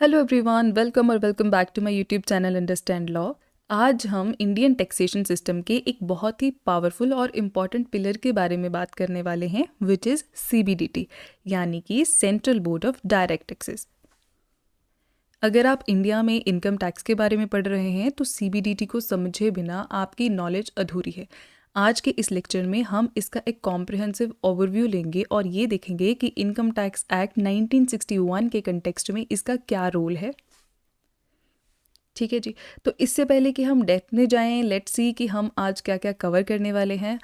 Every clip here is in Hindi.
Hello everyone, welcome back to my YouTube channel understand law. आज हम इंडियन टैक्सेशन सिस्टम के एक बहुत ही पावरफुल और इम्पॉर्टेंट पिलर के बारे में बात करने वाले हैं, विच इज़ सीबीडीटी, यानी कि central board of direct taxes. अगर आप इंडिया में इनकम टैक्स के बारे में पढ़ रहे हैं तो सीबीडीटी को समझे बिना आपकी नॉलेज अधूरी है। आज के इस लेक्चर में हम इसका एक कॉम्प्रिहेंसिव ओवरव्यू लेंगे और ये देखेंगे कि इनकम टैक्स एक्ट 1961 के कंटेक्स्ट में इसका क्या रोल है। ठीक है जी। तो इससे पहले कि हम डेप्थ में जाएं, लेट्स सी कि हम आज क्या क्या कवर करने वाले हैं।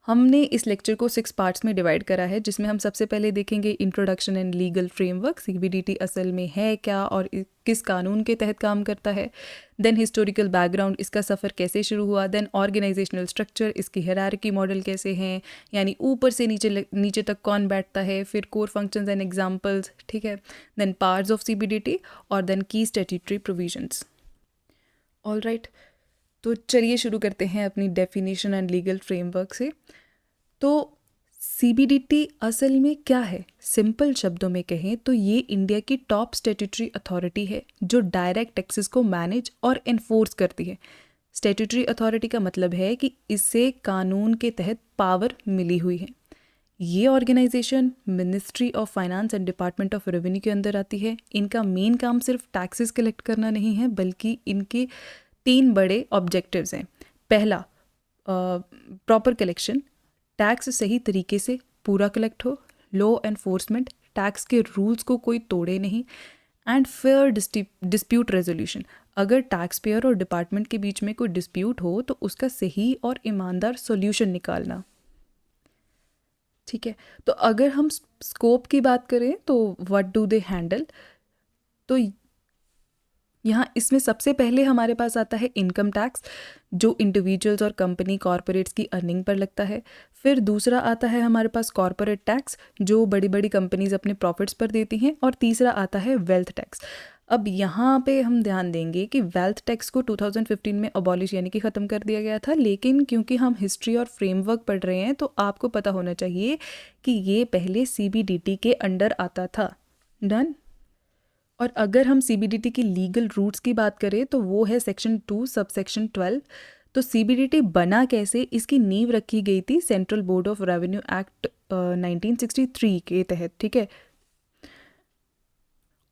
हमने इस लेक्चर को 6 पार्ट्स में डिवाइड करा है, जिसमें हम सबसे पहले देखेंगे introduction and legal framework, CBDT असल में है क्या और किस कानून के तहत काम करता है। देन हिस्टोरिकल बैकग्राउंड, इसका सफ़र कैसे शुरू हुआ। देन ऑर्गेनाइजेशनल स्ट्रक्चर, इसकी हायरार्की मॉडल कैसे हैं, यानी ऊपर से नीचे तक कौन बैठता है। फिर कोर फंक्शंस एंड एग्जांपल्स, ठीक है। देन पार्ट्स ऑफ सीबीडीटी और देन की स्टैट्यूटरी प्रोविजंस। ऑल राइट, तो चलिए शुरू करते हैं अपनी डेफिनेशन एंड लीगल फ्रेमवर्क से। तो सीबीडीटी असल में क्या है? सिंपल शब्दों में कहें तो ये इंडिया की टॉप स्टैट्यूटरी अथॉरिटी है जो डायरेक्ट टैक्सेस को मैनेज और एनफोर्स करती है। स्टैट्यूटरी अथॉरिटी का मतलब है कि इसे कानून के तहत पावर मिली हुई है। ये organisation ministry of finance and department of revenue के अंदर आती है। इनका मेन काम सिर्फ टैक्सेस कलेक्ट करना नहीं है, बल्कि इनके 3 बड़े ऑब्जेक्टिव्स हैं। पहला, प्रॉपर कलेक्शन, टैक्स सही तरीके से पूरा कलेक्ट हो। लॉ एनफोर्समेंट, टैक्स के रूल्स को कोई तोड़े नहीं। एंड फेयर डिस्प्यूट रेजोल्यूशन, अगर टैक्स पेयर और डिपार्टमेंट के बीच में कोई डिस्प्यूट हो तो उसका सही और ईमानदार सॉल्यूशन निकालना। ठीक है। तो अगर हम स्कोप की बात करें तो व्हाट डू दे हैंडल, तो यहाँ इसमें सबसे पहले हमारे पास आता है इनकम टैक्स, जो इंडिविजुअल्स और कंपनी कॉरपोरेट्स की अर्निंग पर लगता है। फिर दूसरा आता है हमारे पास कॉरपोरेट टैक्स, जो बड़ी बड़ी कंपनीज अपने प्रॉफिट्स पर देती हैं। और तीसरा आता है वेल्थ टैक्स। अब यहाँ पे हम ध्यान देंगे कि वेल्थ टैक्स को 2015 में अबॉलिश यानी कि ख़त्म कर दिया गया था, लेकिन क्योंकि हम हिस्ट्री और फ्रेमवर्क पढ़ रहे हैं तो आपको पता होना चाहिए कि ये पहले सीबीडीटी के अंडर आता था। डन। और अगर हम सीबीडीटी की लीगल रूट्स की बात करें तो वो है सेक्शन 2 सब सेक्शन 12। तो सीबीडीटी बना कैसे, इसकी नींव रखी गई थी central board of revenue act 1963 के तहत। ठीक है।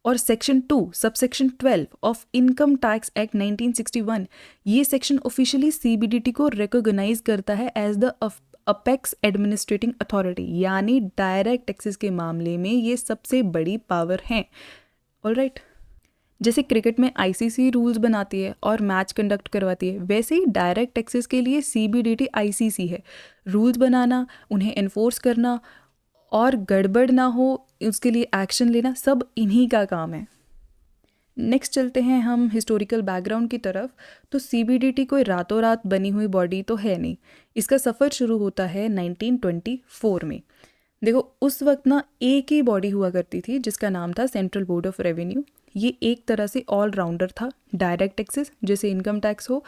और section 2 sub section 12 of income tax act 1961, ये सेक्शन ऑफिशियली सीबीडीटी को रिकॉग्नाइज करता है as the apex administrating authority, यानी डायरेक्ट टैक्सेस के मामले में ये सबसे बड़ी पावर है। ऑलराइट। जैसे क्रिकेट में आईसीसी रूल्स बनाती है और मैच कंडक्ट करवाती है, वैसे ही डायरेक्ट टैक्सेस के लिए सीबीडीटी आईसीसी है। रूल्स बनाना, उन्हें एनफोर्स करना और गड़बड़ ना हो उसके लिए एक्शन लेना, सब इन्हीं का काम है। नेक्स्ट चलते हैं हम हिस्टोरिकल बैकग्राउंड की तरफ। तो सीबीडीटी कोई रातों रात बनी हुई बॉडी तो है नहीं। इसका सफ़र शुरू होता है 1924 में। देखो, उस वक्त ना एक ही बॉडी हुआ करती थी जिसका नाम था सेंट्रल बोर्ड ऑफ रेवेन्यू। ये एक तरह से ऑलराउंडर था। डायरेक्ट टैक्सेस जैसे इनकम टैक्स हो,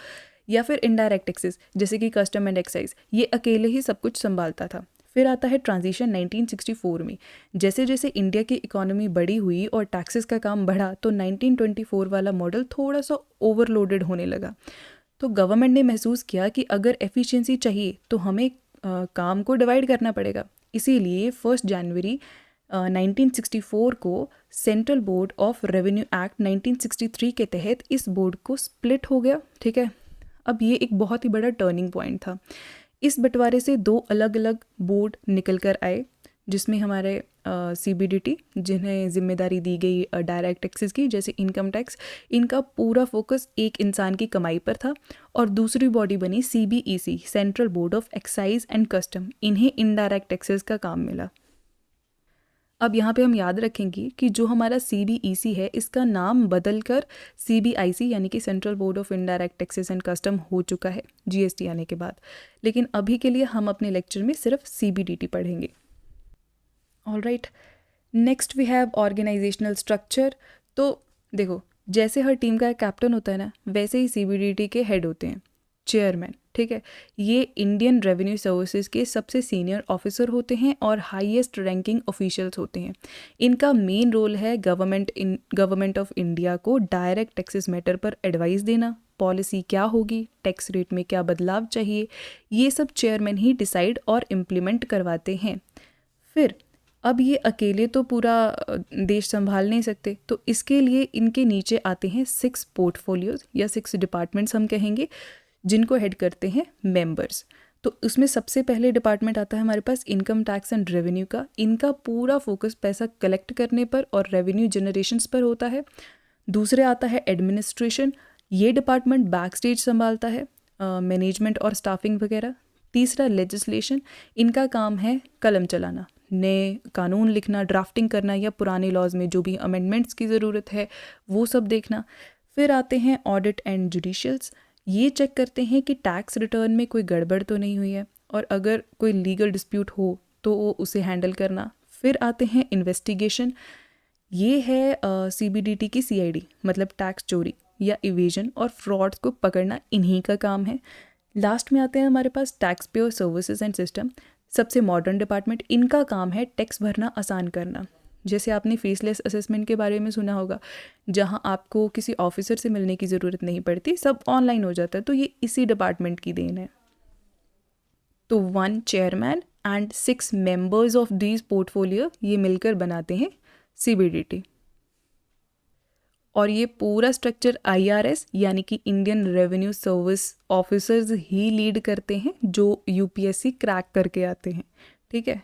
या फिर इनडायरेक्ट टैक्सेस जैसे कि कस्टम एंड एक्साइज, ये अकेले ही सब कुछ संभालता था। फिर आता है ट्रांजिशन 1964 में। जैसे जैसे इंडिया की इकोनॉमी बड़ी हुई और टैक्सेस का काम बढ़ा तो 1924 वाला मॉडल थोड़ा सा ओवरलोडेड होने लगा। तो गवर्नमेंट ने महसूस किया कि अगर एफिशिएंसी चाहिए तो हमें काम को डिवाइड करना पड़ेगा। इसीलिए 1 जनवरी 1964 को central board of revenue act 1963 के तहत इस बोर्ड को स्प्लिट हो गया। ठीक है। अब ये एक बहुत ही बड़ा टर्निंग पॉइंट था। इस बंटवारे से 2 अलग अलग बोर्ड निकल कर आए, जिसमें हमारे सीबीडीटी, जिन्हें जिम्मेदारी दी गई डायरेक्ट टैक्सेस की जैसे इनकम टैक्स, इनका पूरा फोकस एक इंसान की कमाई पर था। और दूसरी बॉडी बनी CBEC, central board of excise and custom, इन्हें इनडायरेक्ट टैक्सेस का काम मिला। अब यहाँ पे हम याद रखेंगे कि जो हमारा सीबीईसी है इसका नाम बदलकर सीबीआईसी यानी कि central board of indirect taxes and custom हो चुका है जीएसटी आने के बाद। लेकिन अभी के लिए हम अपने लेक्चर में सिर्फ सीबीडीटी पढ़ेंगे। Alright. Next we have organisational structure. तो देखो, जैसे हर टीम का एक कैप्टन होता है ना, वैसे ही सीबीडीटी के हेड होते हैं चेयरमैन। ठीक है। ये इंडियन रेवेन्यू सर्विसेज के सबसे सीनियर ऑफिसर होते हैं और हाईएस्ट रैंकिंग ऑफिशियल्स होते हैं। इनका मेन रोल है गवर्नमेंट ऑफ इंडिया को डायरेक्ट टैक्सेस मैटर पर एडवाइस देना, पॉलिसी क्या होगी, टैक्स रेट में क्या बदलाव चाहिए, ये सब चेयरमैन ही डिसाइड और इम्प्लीमेंट करवाते हैं। फिर अब ये अकेले तो पूरा देश संभाल नहीं सकते, तो इसके लिए इनके नीचे आते हैं 6 पोर्टफोलियोज या 6 डिपार्टमेंट्स हम कहेंगे, जिनको हेड करते हैं मेंबर्स। तो उसमें सबसे पहले डिपार्टमेंट आता है हमारे पास इनकम टैक्स एंड रेवेन्यू का। इनका पूरा फोकस पैसा कलेक्ट करने पर और रेवेन्यू जनरेशंस पर होता है। दूसरे आता है एडमिनिस्ट्रेशन, ये डिपार्टमेंट बैक स्टेज संभालता है, मैनेजमेंट और स्टाफिंग वगैरह। तीसरा लेजिस्लेशन, इनका काम है कलम चलाना, नए कानून लिखना, ड्राफ्टिंग करना या पुराने लॉज में जो भी अमेंडमेंट्स की ज़रूरत है वो सब देखना। फिर आते हैं ऑडिट एंड जुडिशियल्स, ये चेक करते हैं कि टैक्स रिटर्न में कोई गड़बड़ तो नहीं हुई है और अगर कोई लीगल डिस्प्यूट हो तो वो उसे हैंडल करना। फिर आते हैं इन्वेस्टिगेशन, ये है CBDT की CID, मतलब टैक्स चोरी या इवेजन और फ्रॉड्स को पकड़ना इन्हीं का काम है। लास्ट में आते हैं हमारे पास tax payer services and system, सबसे मॉडर्न डिपार्टमेंट। इनका काम है टैक्स भरना आसान करना। जैसे आपने फेसलेस असेसमेंट के बारे में सुना होगा, जहां आपको किसी ऑफिसर से मिलने की ज़रूरत नहीं पड़ती, सब ऑनलाइन हो जाता है, तो ये इसी डिपार्टमेंट की देन है। तो 1 chairman and 6 members of these portfolio ये मिलकर बनाते हैं CBDT। और ये पूरा स्ट्रक्चर IRS यानी कि इंडियन रेवेन्यू सर्विस ऑफिसर्स ही लीड करते हैं, जो UPSC क्रैक करके आते हैं, ठीक है।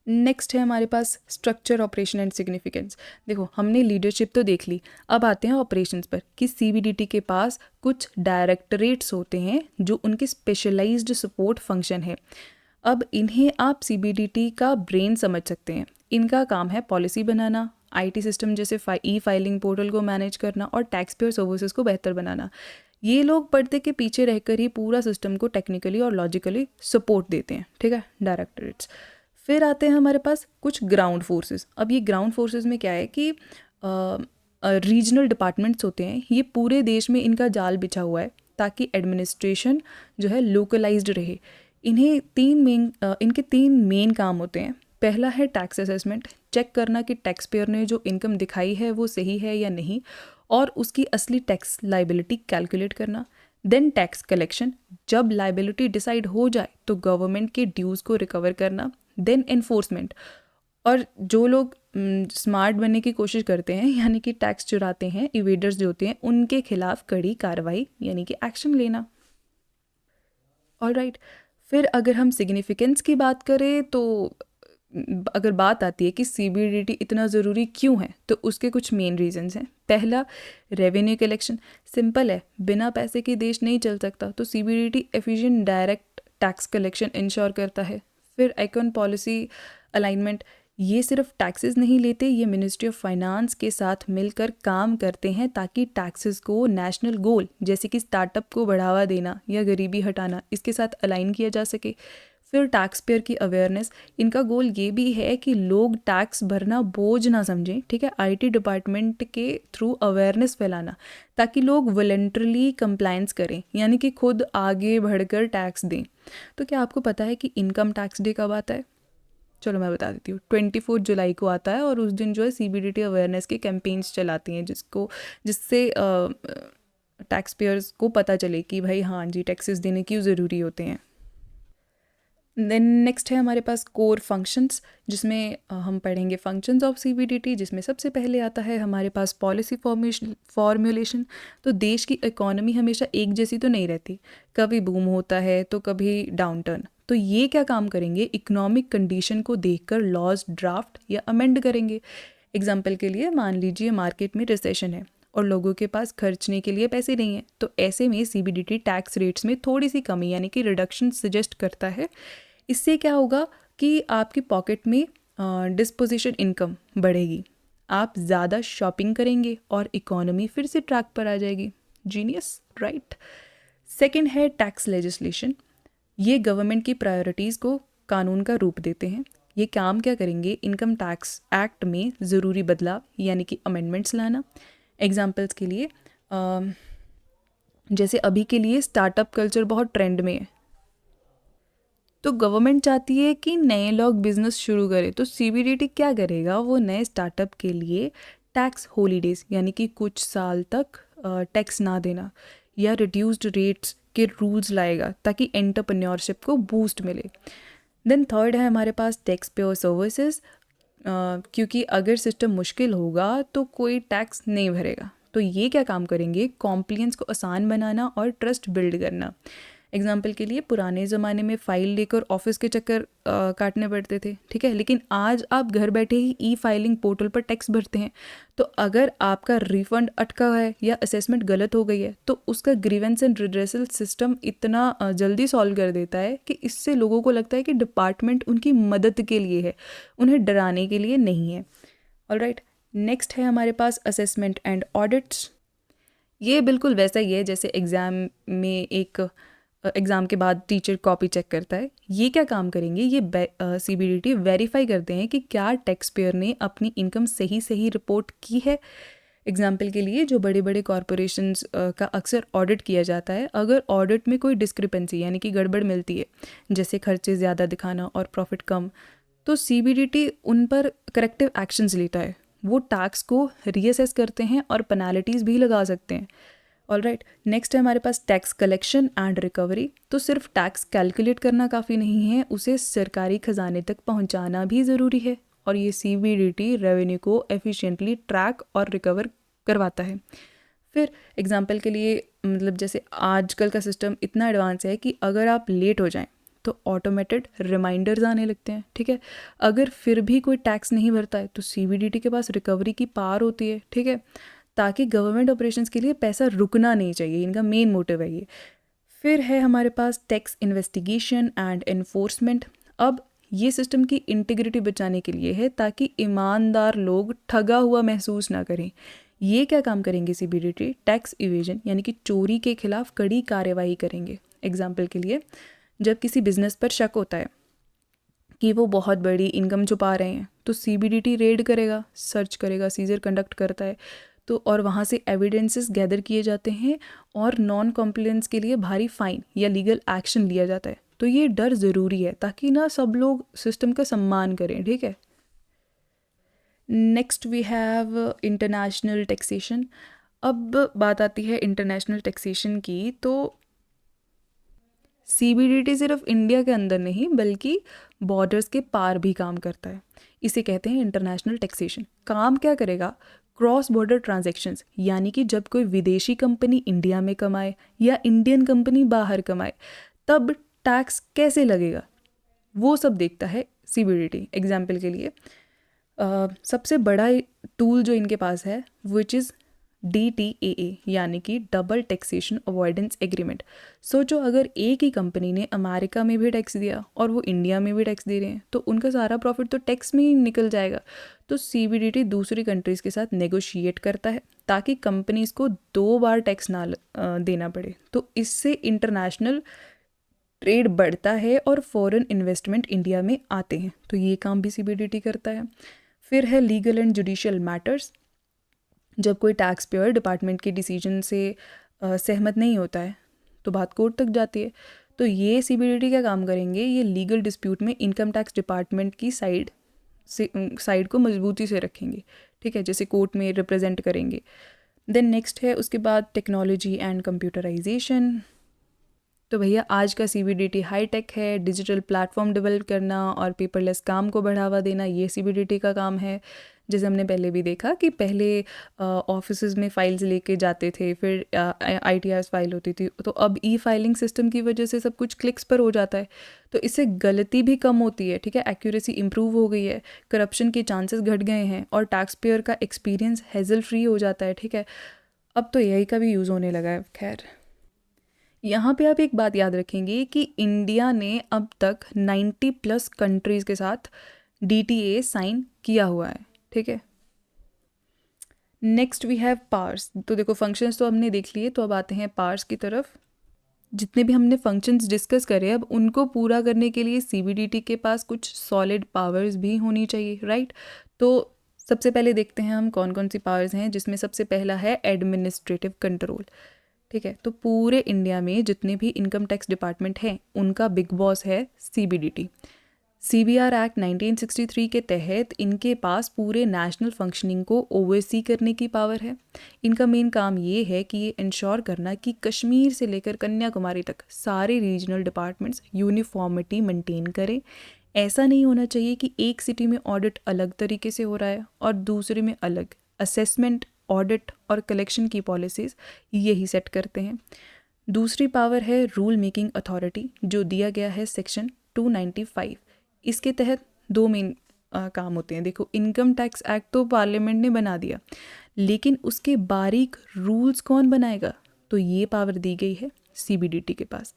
नेक्स्ट है हमारे पास स्ट्रक्चर, ऑपरेशन एंड सिग्निफिकेंस। देखो, हमने लीडरशिप तो देख ली, अब आते हैं ऑपरेशंस पर कि CBDT के पास कुछ डायरेक्टरेट्स होते हैं जो उनके स्पेशलाइज्ड सपोर्ट फंक्शन है। अब इन्हें आप CBDT का ब्रेन समझ सकते हैं। इनका काम है पॉलिसी बनाना, IT सिस्टम जैसे फाइलिंग पोर्टल को मैनेज करना और टैक्स पेयर सर्विसेज को बेहतर बनाना। ये लोग पर्दे के पीछे रहकर ही पूरा सिस्टम को टेक्निकली और लॉजिकली सपोर्ट देते हैं, ठीक है, डायरेक्टरेट्स। फिर आते हैं हमारे पास कुछ ग्राउंड फोर्सेस। अब ये ग्राउंड फोर्सेस में क्या है कि रीजनल डिपार्टमेंट्स होते हैं, ये पूरे देश में इनका जाल बिछा हुआ है ताकि एडमिनिस्ट्रेशन जो है लोकलाइज्ड रहे। इनके 3 मेन काम होते हैं। पहला है टैक्स असेसमेंट, चेक करना कि टैक्स पेयर ने जो इनकम दिखाई है वो सही है या नहीं, और उसकी असली टैक्स लाइबिलिटी कैलकुलेट करना। देन टैक्स कलेक्शन, जब लाइबिलिटी डिसाइड हो जाए तो गवर्नमेंट के ड्यूज़ को रिकवर करना। देन एनफोर्समेंट, और जो लोग स्मार्ट बनने की कोशिश करते हैं यानी कि टैक्स चुराते हैं, इवेडर्स जो होते हैं, उनके खिलाफ कड़ी कार्रवाई यानी कि एक्शन लेना। ऑलराइट, फिर अगर हम सिग्निफिकेंस की बात करें तो अगर बात आती है कि CBDT इतना ज़रूरी क्यों है, तो उसके कुछ मेन रीजंस हैं। पहला, रेवेन्यू कलेक्शन। सिंपल है, बिना पैसे के देश नहीं चल सकता, तो CBDT efficient direct tax collection ensure करता है। फिर आइकॉन पॉलिसी अलाइनमेंट, ये सिर्फ टैक्सेस नहीं लेते, ये मिनिस्ट्री ऑफ फाइनेंस के साथ मिलकर काम करते हैं ताकि टैक्सेस को नेशनल गोल जैसे कि स्टार्टअप को बढ़ावा देना या गरीबी हटाना, इसके साथ अलाइन किया जा सके। फिर टैक्स पेयर की अवेयरनेस, इनका गोल ये भी है कि लोग टैक्स भरना बोझ ना समझें, ठीक है, IT डिपार्टमेंट के थ्रू अवेयरनेस फैलाना ताकि लोग वॉलंटरली कंप्लायंस करें, यानी कि खुद आगे बढ़कर टैक्स दें। तो क्या आपको पता है कि इनकम टैक्स डे कब आता है? चलो मैं बता देती हूँ, 24 जुलाई को आता है, और उस दिन जो है CBDT अवेयरनेस के कैंपेन्स चलाती हैं जिससे टैक्स पेयर्स को पता चले कि भाई हाँ जी, टैक्सेस देने क्यों ज़रूरी होते हैं। देन नेक्स्ट है हमारे पास कोर फंक्शंस, जिसमें हम पढ़ेंगे फंक्शंस ऑफ CBDT, जिसमें सबसे पहले आता है हमारे पास पॉलिसी फॉर्मुलेशन। तो देश की इकोनॉमी हमेशा एक जैसी तो नहीं रहती, कभी बूम होता है तो कभी डाउन टर्न। तो ये क्या काम करेंगे, इकोनॉमिक कंडीशन को देखकर लॉज ड्राफ्ट या अमेंड करेंगे। एग्जाम्पल के लिए मान लीजिए मार्केट में रिसेशन है और लोगों के पास खर्चने के लिए पैसे नहीं है, तो ऐसे में CBDT टैक्स रेट्स में थोड़ी सी कमी यानी कि रिडक्शन सजेस्ट करता है। इससे क्या होगा कि आपकी पॉकेट में डिस्पोजिशन इनकम बढ़ेगी, आप ज़्यादा शॉपिंग करेंगे और इकोनॉमी फिर से ट्रैक पर आ जाएगी। Genius, right. सेकंड है टैक्स लेजिस्लेशन, ये गवर्नमेंट की प्रायोरिटीज़ को कानून का रूप देते हैं। ये काम क्या करेंगे, इनकम टैक्स एक्ट में ज़रूरी बदलाव यानी कि अमेंडमेंट्स लाना। एग्जाम्पल्स के लिए जैसे अभी के लिए स्टार्टअप कल्चर बहुत ट्रेंड में है, तो गवर्नमेंट चाहती है कि नए लोग बिजनेस शुरू करें, तो सीबीडीटी क्या करेगा, वो नए स्टार्टअप के लिए टैक्स हॉलीडेज यानी कि कुछ साल तक टैक्स ना देना या रिड्यूस्ड रेट्स के रूल्स लाएगा ताकि एंटरप्रेन्योरशिप को बूस्ट मिले। देन थर्ड है हमारे पास टैक्स पेयर सर्विसेज, क्योंकि अगर सिस्टम मुश्किल होगा तो कोई टैक्स नहीं भरेगा, तो ये क्या काम करेंगे, कॉम्प्लियंस को आसान बनाना और ट्रस्ट बिल्ड करना। एग्जाम्पल के लिए पुराने ज़माने में फ़ाइल लेकर ऑफिस के चक्कर काटने पड़ते थे, ठीक है, लेकिन आज आप घर बैठे ही ई फाइलिंग पोर्टल पर टैक्स भरते हैं। तो अगर आपका रिफंड अटका है या असेसमेंट गलत हो गई है तो उसका ग्रीवेंस एंड रिड्रेसल सिस्टम इतना जल्दी सॉल्व कर देता है कि इससे लोगों को लगता है कि डिपार्टमेंट उनकी मदद के लिए है, उन्हें डराने के लिए नहीं है। ऑलराइट, नेक्स्ट है हमारे पास असेसमेंट एंड ऑडिट्स। ये बिल्कुल वैसा ही है जैसे एग्ज़ाम में एक एग्ज़ाम के बाद टीचर कॉपी चेक करता है। ये क्या काम करेंगे, ये सीबीडीटी वेरीफाई करते हैं कि क्या टैक्स पेयर ने अपनी इनकम सही सही रिपोर्ट की है। एग्जाम्पल के लिए जो बड़े बड़े कॉरपोरेशंस का अक्सर ऑडिट किया जाता है, अगर ऑडिट में कोई डिस्क्रिपेंसी यानी कि गड़बड़ मिलती है, जैसे खर्चे ज़्यादा दिखाना और प्रॉफिट कम, तो सीबीडीटी उन पर करेक्टिव एक्शंस लेता है। वो टैक्स को रीअसेस करते हैं और पेनाल्टीज़ भी लगा सकते हैं। ऑलराइट, नेक्स्ट है हमारे पास टैक्स कलेक्शन एंड रिकवरी। तो सिर्फ टैक्स कैलकुलेट करना काफ़ी नहीं है, उसे सरकारी खजाने तक पहुंचाना भी ज़रूरी है, और ये सीबीडीटी रेवेन्यू को एफिशिएंटली ट्रैक और रिकवर करवाता है। फिर एग्जांपल के लिए मतलब जैसे आजकल का सिस्टम इतना एडवांस है कि अगर आप लेट हो जाएं तो ऑटोमेटेड रिमाइंडर्स आने लगते हैं, ठीक है। अगर फिर भी कोई टैक्स नहीं भरता है तो सीबीडीटी के पास रिकवरी की पावर होती है, ठीक है, ताकि गवर्नमेंट ऑपरेशंस के लिए पैसा रुकना नहीं चाहिए, इनका मेन मोटिव है ये। फिर है हमारे पास टैक्स इन्वेस्टिगेशन एंड एनफोर्समेंट। अब ये सिस्टम की इंटीग्रिटी बचाने के लिए है ताकि ईमानदार लोग ठगा हुआ महसूस ना करें। ये क्या काम करेंगे सीबीडीटी, टैक्स इवेजन यानी कि चोरी के खिलाफ कड़ी कार्रवाई करेंगे। एग्जाम्पल के लिए जब किसी बिजनेस पर शक होता है कि वो बहुत बड़ी इनकम छुपा रहे हैं तो सीबीडीटी रेड करेगा, सर्च करेगा, सीजर कंडक्ट करता है, तो और वहाँ से एविडेंसेस गैदर किए जाते हैं और नॉन कॉम्प्लायंस के लिए भारी फाइन या लीगल एक्शन लिया जाता है। तो ये डर ज़रूरी है ताकि ना सब लोग सिस्टम का सम्मान करें, ठीक है। Next we have international taxation. अब बात आती है इंटरनेशनल टैक्सेशन की, तो सीबीडीटी सिर्फ इंडिया के अंदर नहीं बल्कि बॉर्डर्स के पार भी काम करता है। इसे कहते हैं इंटरनेशनल टैक्सेशन। काम क्या करेगा, क्रॉस बॉर्डर ट्रांजैक्शंस, यानी कि जब कोई विदेशी कंपनी इंडिया में कमाए या इंडियन कंपनी बाहर कमाए तब टैक्स कैसे लगेगा, वो सब देखता है सीबीडीटी। एग्जाम्पल के लिए सबसे बड़ा टूल जो इनके पास है विच इज़ DTAA यानी कि डबल टैक्सेशन अवॉइडेंस एग्रीमेंट। सोचो अगर एक ही कंपनी ने अमेरिका में भी टैक्स दिया और वो इंडिया में भी टैक्स दे रहे हैं तो उनका सारा प्रॉफिट तो टैक्स में ही निकल जाएगा। तो सीबीडीटी दूसरी कंट्रीज़ के साथ नेगोशिएट करता है ताकि कंपनीज़ को 2 बार टैक्स ना देना पड़े। तो इससे इंटरनेशनल ट्रेड बढ़ता है और फॉरेन इन्वेस्टमेंट इंडिया में आते हैं, तो ये काम भी सीबीडीटी करता है। फिर है लीगल एंड जुडिशियल मैटर्स। जब कोई टैक्स पेयर डिपार्टमेंट के डिसीजन से सहमत नहीं होता है तो बात कोर्ट तक जाती है। तो ये सीबीडीटी क्या काम करेंगे, ये लीगल डिस्प्यूट में इनकम टैक्स डिपार्टमेंट की साइड को मजबूती से रखेंगे, ठीक है, जैसे कोर्ट में रिप्रेजेंट करेंगे। देन नेक्स्ट है उसके बाद टेक्नोलॉजी एंड कंप्यूटराइजेशन। तो भैया आज का सीबीडीटी हाई टेक है, डिजिटल प्लेटफॉर्म डेवलप करना और पेपरलेस काम को बढ़ावा देना ये सीबीडीटी का काम है। जैसे हमने पहले भी देखा कि पहले ऑफिसेज में फाइल्स लेके जाते थे, फिर ITRs फाइल होती थी, तो अब ई फाइलिंग सिस्टम की वजह से सब कुछ क्लिक्स पर हो जाता है, तो इससे गलती भी कम होती है, ठीक है, एक्यूरेसी इंप्रूव हो गई है, करप्शन के चांसेस घट गए हैं और टैक्स पेयर का एक्सपीरियंस हैजल फ्री हो जाता है, ठीक है। अब तो AI का भी यूज़ होने लगा है। खैर यहाँ पे आप एक बात याद रखेंगे कि इंडिया ने अब तक 90+ कंट्रीज़ के साथ DTA साइन किया हुआ है, ठीक है। Next we have powers. तो देखो फंक्शंस तो हमने देख लिए, तो अब आते हैं पावर्स की तरफ। जितने भी हमने फंक्शंस डिस्कस करे अब उनको पूरा करने के लिए सीबीडीटी के पास कुछ सॉलिड पावर्स भी होनी चाहिए, राइट। तो सबसे पहले देखते हैं हम कौन कौन सी पावर्स हैं, जिसमें सबसे पहला है एडमिनिस्ट्रेटिव कंट्रोल, ठीक है। तो पूरे इंडिया में जितने भी इनकम टैक्स डिपार्टमेंट हैं उनका बिग बॉस है सीबीडीटी। सीबीआर एक्ट 1963 के तहत इनके पास पूरे नेशनल फंक्शनिंग को ओवरसी करने की पावर है। इनका मेन काम ये है कि ये इंश्योर करना कि कश्मीर से लेकर कन्याकुमारी तक सारे रीजनल डिपार्टमेंट्स यूनिफॉर्मिटी मेंटेन करें। ऐसा नहीं होना चाहिए कि एक सिटी में ऑडिट अलग तरीके से हो रहा है और दूसरे में अलग। असेसमेंट, ऑडिट और कलेक्शन की पॉलिसीज़ यही सेट करते हैं। दूसरी पावर है रूल मेकिंग अथॉरिटी, जो दिया गया है सेक्शन 295। इसके तहत दो मेन काम होते हैं। देखो, इनकम टैक्स एक्ट तो पार्लियामेंट ने बना दिया, लेकिन उसके बारीक रूल्स कौन बनाएगा? तो ये पावर दी गई है सीबीडीटी के पास।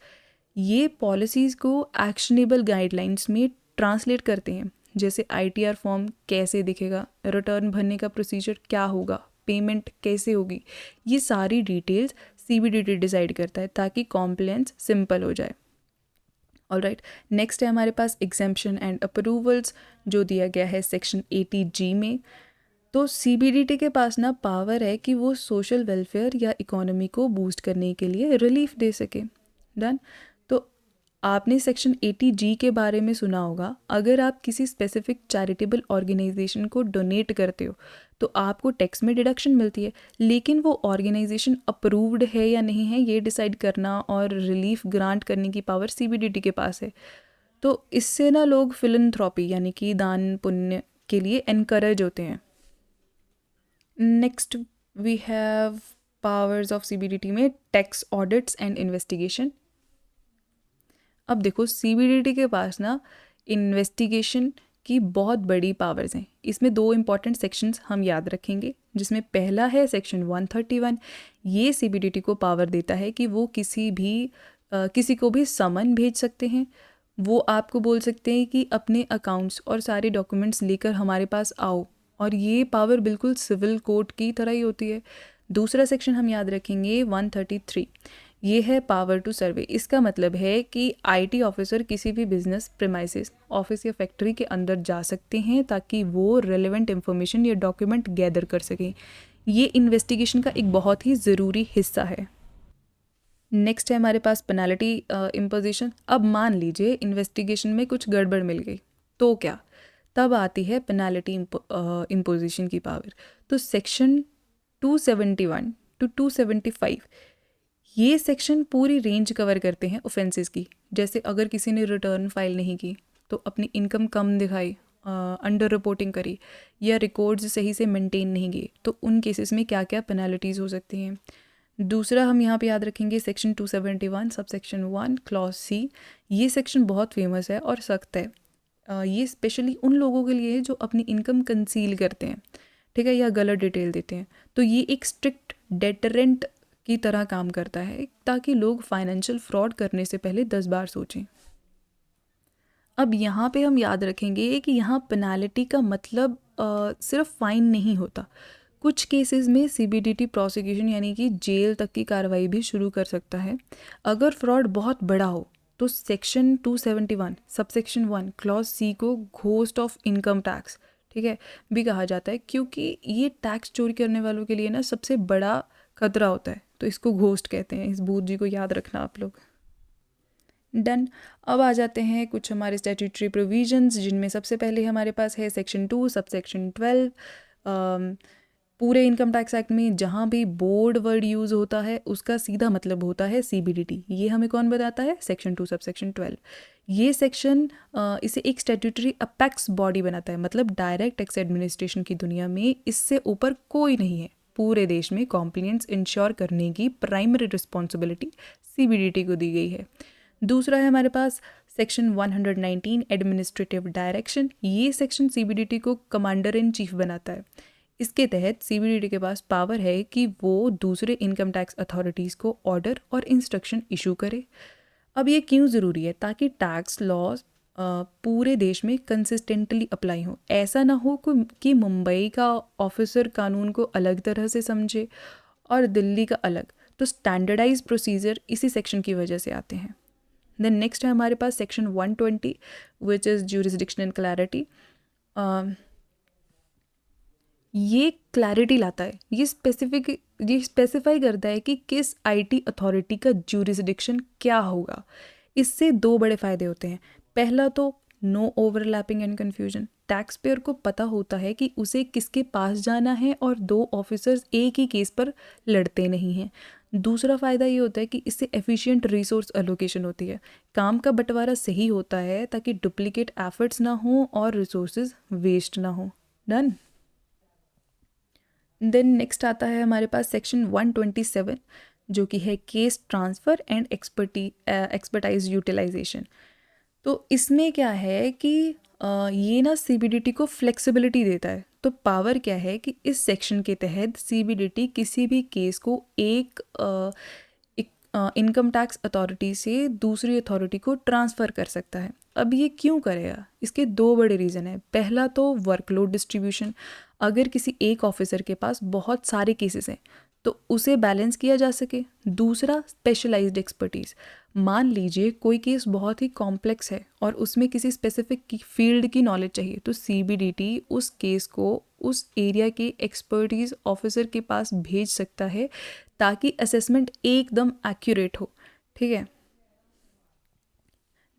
ये पॉलिसीज़ को एक्शनेबल गाइडलाइंस में ट्रांसलेट करते हैं, जैसे आईटीआर फॉर्म कैसे दिखेगा, रिटर्न भरने का प्रोसीजर क्या होगा, पेमेंट कैसे होगी, ये सारी डिटेल्स सीबीडीटी डिसाइड करता है ताकि कॉम्प्लायंस सिंपल हो जाए। ऑलराइट, नेक्स्ट है हमारे पास एग्जेम्पशन एंड अप्रूवल्स, जो दिया गया है सेक्शन 80G में। तो सीबीडीटी के पास ना पावर है कि वो सोशल वेलफेयर या इकोनॉमी को बूस्ट करने के लिए रिलीफ दे सके। डन। तो आपने सेक्शन 80G के बारे में सुना होगा। अगर आप किसी स्पेसिफिक चैरिटेबल ऑर्गेनाइजेशन को डोनेट करते हो तो आपको टैक्स में डिडक्शन मिलती है, लेकिन वो ऑर्गेनाइजेशन अप्रूव्ड है या नहीं है ये डिसाइड करना और रिलीफ ग्रांट करने की पावर सीबीडीटी के पास है। तो इससे ना लोग फिलैंथ्रोपी यानी कि दान पुण्य के लिए एनकरेज होते हैं। Next we have powers of CBDT में टैक्स ऑडिट्स एंड इन्वेस्टिगेशन। अब देखो, सीबीडीटी के पास ना इन्वेस्टिगेशन की बहुत बड़ी पावर्स हैं। इसमें दो इम्पॉर्टेंट सेक्शंस हम याद रखेंगे, जिसमें पहला है सेक्शन 131। ये सीबीडीटी को पावर देता है कि वो किसी को भी समन भेज सकते हैं। वो आपको बोल सकते हैं कि अपने अकाउंट्स और सारे डॉक्यूमेंट्स लेकर हमारे पास आओ, और ये पावर बिल्कुल सिविल कोर्ट की तरह ही होती है। दूसरा सेक्शन हम याद रखेंगे 133। ये है पावर टू सर्वे। इसका मतलब है कि आईटी ऑफिसर किसी भी बिजनेस प्रेमाइसेस, ऑफिस या फैक्ट्री के अंदर जा सकते हैं ताकि वो रेलेवेंट इंफॉर्मेशन या डॉक्यूमेंट गैदर कर सकें। ये इन्वेस्टिगेशन का एक बहुत ही ज़रूरी हिस्सा है। नेक्स्ट है हमारे पास पेनल्टी इम्पोजिशन। अब मान लीजिए इन्वेस्टिगेशन में कुछ गड़बड़ मिल गई, तो क्या? तब आती है पेनल्टी इम्पोजिशन की पावर। तो सेक्शन 271 टू 275 ये सेक्शन पूरी रेंज कवर करते हैं ऑफेंसेस की। जैसे अगर किसी ने रिटर्न फाइल नहीं की, तो अपनी इनकम कम दिखाई, अंडर रिपोर्टिंग करी, या रिकॉर्ड्स सही से मेंटेन नहीं किए, तो उन केसेस में क्या क्या पेनल्टीज़ हो सकती हैं। दूसरा हम यहाँ पे याद रखेंगे section 271 sub section 1 clause C। ये सेक्शन बहुत फेमस है और सख्त है। ये स्पेशली उन लोगों के लिए है जो अपनी इनकम कंसील करते हैं, ठीक है, या गलत डिटेल देते हैं। तो ये एक स्ट्रिक्ट डेटरेंट की तरह काम करता है ताकि लोग फाइनेंशियल फ्रॉड करने से पहले 10 बार सोचें। अब यहाँ पे हम याद रखेंगे कि यहाँ पेनल्टी का मतलब सिर्फ फाइन नहीं होता। कुछ केसेस में सीबीडीटी प्रोसिक्यूशन यानी कि जेल तक की कार्रवाई भी शुरू कर सकता है। अगर फ्रॉड बहुत बड़ा हो तो सेक्शन 271 सबसेक्शन 1 क्लॉज C को घोस्ट ऑफ इनकम टैक्स, ठीक है, भी कहा जाता है, क्योंकि ये टैक्स चोरी करने वालों के लिए ना सबसे बड़ा खतरा होता है। तो इसको घोस्ट कहते हैं। इस भूत जी को याद रखना आप लोग। डन। अब आ जाते हैं कुछ हमारे स्टैट्यूटरी प्रोविजंस, जिनमें सबसे पहले हमारे पास है सेक्शन 2 सबसेक्शन 12। पूरे इनकम टैक्स एक्ट में जहाँ भी बोर्ड वर्ड यूज़ होता है उसका सीधा मतलब होता है सीबीडीटी। ये हमें कौन बताता है? Section 2 subsection 12। ये सेक्शन इसे एक स्टैट्यूटरी अपेक्स बॉडी बनाता है, मतलब डायरेक्ट टैक्स एडमिनिस्ट्रेशन की दुनिया में इससे ऊपर कोई नहीं है। पूरे देश में कॉम्प्लायंस इंश्योर करने की प्राइमरी रिस्पॉन्सिबिलिटी सीबीडीटी को दी गई है। दूसरा है हमारे पास सेक्शन 119 एडमिनिस्ट्रेटिव डायरेक्शन। ये सेक्शन सीबीडीटी को कमांडर इन चीफ बनाता है। इसके तहत सीबीडीटी के पास पावर है कि वो दूसरे इनकम टैक्स अथॉरिटीज़ को ऑर्डर और इंस्ट्रक्शन इशू करे। अब ये क्यों ज़रूरी है? ताकि टैक्स लॉज पूरे देश में कंसिस्टेंटली अप्लाई हो। ऐसा ना हो कि मुंबई का ऑफिसर कानून को अलग तरह से समझे और दिल्ली का अलग। तो स्टैंडर्डाइज प्रोसीजर इसी सेक्शन की वजह से आते हैं। देन नेक्स्ट है हमारे पास section 120 which is jurisdictional clarity. ये क्लैरिटी लाता है, ये स्पेसिफाई करता है कि किस आईटी अथॉरिटी का ज्यूरिसडिक्शन क्या होगा। इससे दो बड़े फायदे होते हैं। पहला तो no overlapping and confusion, taxpayer को पता होता है कि उसे किसके पास जाना है और दो ऑफिसर्स एक ही केस पर लड़ते नहीं हैं। दूसरा फ़ायदा ये होता है कि इससे एफिशिएंट रिसोर्स एलोकेशन होती है, काम का बंटवारा सही होता है ताकि डुप्लीकेट एफर्ट्स ना हो और रिसोर्सेज वेस्ट ना हो। डन। देन नेक्स्ट आता है हमारे पास सेक्शन 127 जो कि है case transfer and expertise utilisation. तो इसमें क्या है कि ये ना सीबीडीटी को फ्लेक्सिबिलिटी देता है। तो पावर क्या है कि इस सेक्शन के तहत सीबीडीटी किसी भी केस को एक इनकम टैक्स अथॉरिटी से दूसरी अथॉरिटी को ट्रांसफ़र कर सकता है। अब ये क्यों करेगा? इसके दो बड़े रीज़न हैं। पहला तो वर्कलोड डिस्ट्रीब्यूशन, अगर किसी एक ऑफिसर के पास बहुत सारे केसेस हैं तो उसे बैलेंस किया जा सके। दूसरा स्पेशलाइज्ड एक्सपर्टीज़, मान लीजिए कोई केस बहुत ही कॉम्प्लेक्स है और उसमें किसी स्पेसिफिक फील्ड की नॉलेज चाहिए, तो सीबीडीटी उस केस को उस एरिया के एक्सपर्टीज़ ऑफिसर के पास भेज सकता है ताकि असेसमेंट एकदम एक्यूरेट हो। ठीक है।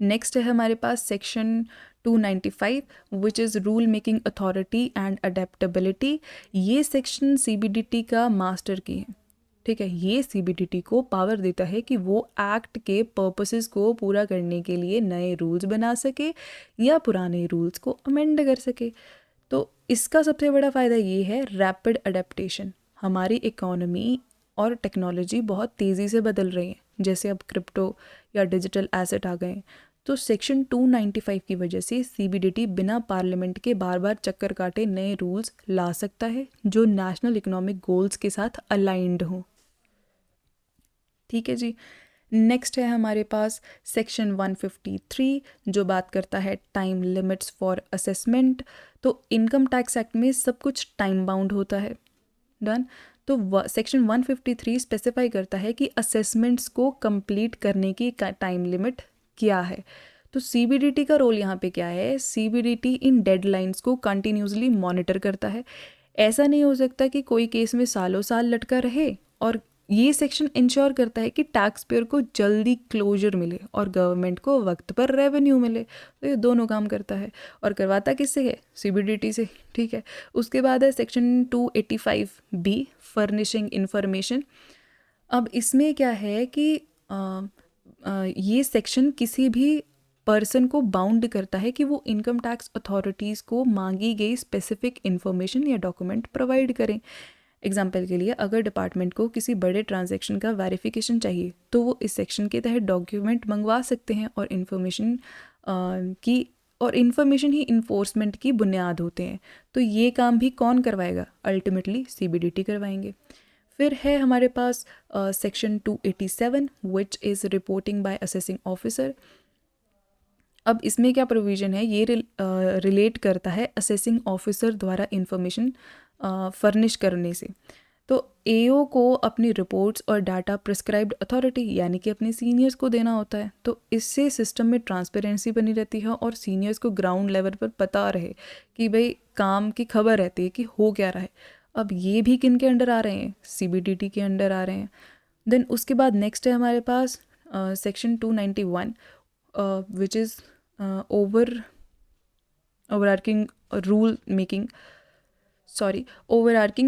नेक्स्ट है हमारे पास section 295 which is rule making authority and adaptability. ये सेक्शन सीबीडीटी का मास्टर की है। ठीक है, ये सीबीडीटी को पावर देता है कि वो एक्ट के पर्पसेस को पूरा करने के लिए नए रूल्स बना सके या पुराने रूल्स को अमेंड कर सके। तो इसका सबसे बड़ा फ़ायदा ये है रैपिड अडेप्टेशन। हमारी इकोनॉमी और टेक्नोलॉजी बहुत तेज़ी से बदल रही है, जैसे अब क्रिप्टो या डिजिटल एसेट आ गए हैं। तो सेक्शन 295 की वजह से सीबीडीटी बिना पार्लियामेंट के बार बार चक्कर काटे नए रूल्स ला सकता है जो नेशनल इकोनॉमिक गोल्स के साथ अलाइंड हों। ठीक है जी। नेक्स्ट है हमारे पास सेक्शन 153 जो बात करता है टाइम लिमिट्स फॉर असेसमेंट। तो इनकम टैक्स एक्ट में सब कुछ टाइम बाउंड होता है। डन। तो सेक्शन 153 स्पेसिफाई करता है कि असेसमेंट्स को कंप्लीट करने की टाइम लिमिट क्या है। तो सीबीडीटी का रोल यहाँ पे क्या है? सीबीडीटी इन डेडलाइंस को कंटिन्यूसली मॉनिटर करता है। ऐसा नहीं हो सकता कि कोई केस में सालों साल लटका रहे, और ये सेक्शन इंश्योर करता है कि टैक्स पेयर को जल्दी क्लोजर मिले और गवर्नमेंट को वक्त पर रेवेन्यू मिले। तो ये दोनों काम करता है, और करवाता किससे है? सीबीडीटी से। ठीक है। उसके बाद है सेक्शन 285B फर्निशिंग इंफॉर्मेशन। अब इसमें क्या है कि ये सेक्शन किसी भी पर्सन को बाउंड करता है कि वो इनकम टैक्स अथॉरिटीज़ को मांगी गई स्पेसिफिक इन्फॉर्मेशन या डॉक्यूमेंट प्रोवाइड करें। एग्जाम्पल के लिए, अगर डिपार्टमेंट को किसी बड़े ट्रांजैक्शन का वेरिफिकेशन चाहिए तो वो इस सेक्शन के तहत डॉक्यूमेंट मंगवा सकते हैं, और इन्फॉर्मेशन ही इन्फोर्समेंट की बुनियाद होते हैं। तो ये काम भी कौन करवाएगा? अल्टीमेटली सीबीडीटी करवाएंगे। फिर है हमारे पास section 287 which is reporting by assessing officer. अब इसमें क्या प्रोविज़न है? ये रिलेट करता है असेसिंग ऑफिसर द्वारा इंफॉर्मेशन फर्निश करने से। तो एओ को अपनी रिपोर्ट्स और डाटा प्रिस्क्राइब्ड अथॉरिटी यानी कि अपने सीनियर्स को देना होता है। तो इससे सिस्टम में ट्रांसपेरेंसी बनी रहती है और सीनियर्स को ग्राउंड लेवल पर पता रहे कि भाई काम की खबर रहती है कि हो क्या रहा है। अब ये भी किन के अंडर आ रहे हैं? सीबीडीटी के अंडर आ रहे हैं। देन उसके बाद नेक्स्ट है हमारे पास section 291 which is overarching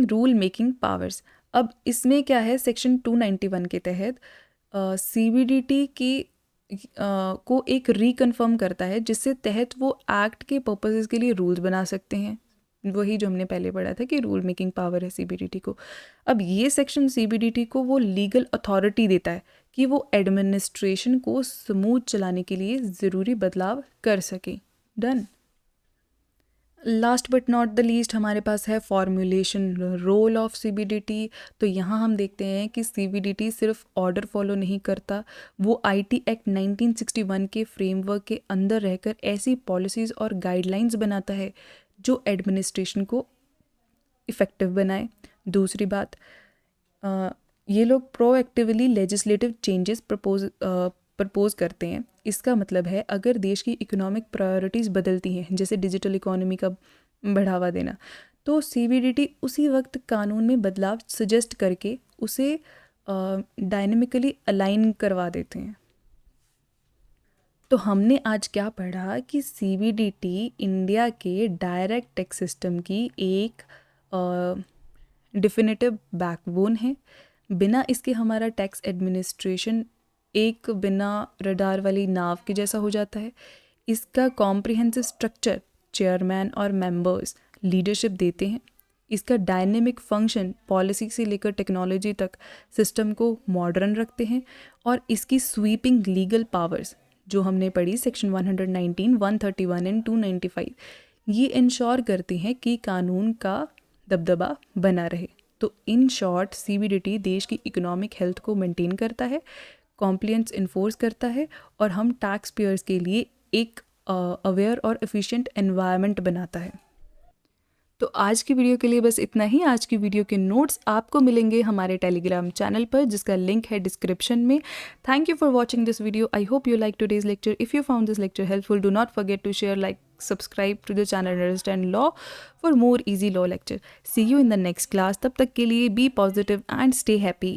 rule making powers. अब इसमें क्या है? सेक्शन 291 के तहत सीबीडीटी की को एक रिकन्फर्म करता है जिससे तहत वो एक्ट के पर्पसेस के लिए रूल्स बना सकते हैं। वही जो हमने पहले पढ़ा था कि रूल मेकिंग पावर है सीबीडीटी को। अब ये सेक्शन सीबीडीटी को वो लीगल अथॉरिटी देता है कि वो एडमिनिस्ट्रेशन को स्मूथ चलाने के लिए ज़रूरी बदलाव कर सके। Done. Last but not the least हमारे पास है फॉर्मुलेशन रोल ऑफ सीबीडीटी। तो यहाँ हम देखते हैं कि सीबीडीटी सिर्फ ऑर्डर फॉलो नहीं करता, वो आईटी एक्ट 1961 के फ्रेमवर्क के अंदर रहकर ऐसी पॉलिसीज़ और गाइडलाइंस बनाता है जो एडमिनिस्ट्रेशन को इफ़ेक्टिव बनाए। दूसरी बात, ये लोग प्रोएक्टिवली लेजिस्लेटिव चेंजेस प्रपोज करते हैं। इसका मतलब है अगर देश की इकोनॉमिक प्रायोरिटीज़ बदलती हैं, जैसे डिजिटल इकोनॉमी का बढ़ावा देना, तो CBDT उसी वक्त कानून में बदलाव सजेस्ट करके उसे डायनेमिकली अलाइन करवा देते हैं। तो हमने आज क्या पढ़ा कि CBDT इंडिया के डायरेक्ट टैक्स सिस्टम की एक डिफिनेटिव बैकबोन है। बिना इसके हमारा टैक्स एडमिनिस्ट्रेशन एक बिना रडार वाली नाव के जैसा हो जाता है। इसका कॉम्प्रिहेंसिव स्ट्रक्चर, चेयरमैन और मेंबर्स लीडरशिप देते हैं। इसका डायनेमिक फंक्शन पॉलिसी से लेकर टेक्नोलॉजी तक सिस्टम को मॉडर्न रखते हैं। और इसकी स्वीपिंग लीगल पावर्स जो हमने पढ़ी सेक्शन 119, 131 एंड 295, ये इंश्योर करते हैं कि कानून का दबदबा बना रहे। तो इन शॉर्ट CBDT देश की इकोनॉमिक हेल्थ को मेंटेन करता है, कॉम्प्लायंस इन्फोर्स करता है और हम टैक्स पेयर्स के लिए एक अवेयर और एफिशिएंट एनवायरनमेंट बनाता है। तो आज की वीडियो के लिए बस इतना ही। आज की वीडियो के नोट्स आपको मिलेंगे हमारे टेलीग्राम चैनल पर, जिसका लिंक है डिस्क्रिप्शन में। Thank you for watching this video. I hope you like today's lecture. If you found this lecture helpful, do not forget to share, like, subscribe to the channel understand law for more easy law lecture. See you in the next class. तब तक के लिए be positive and stay happy.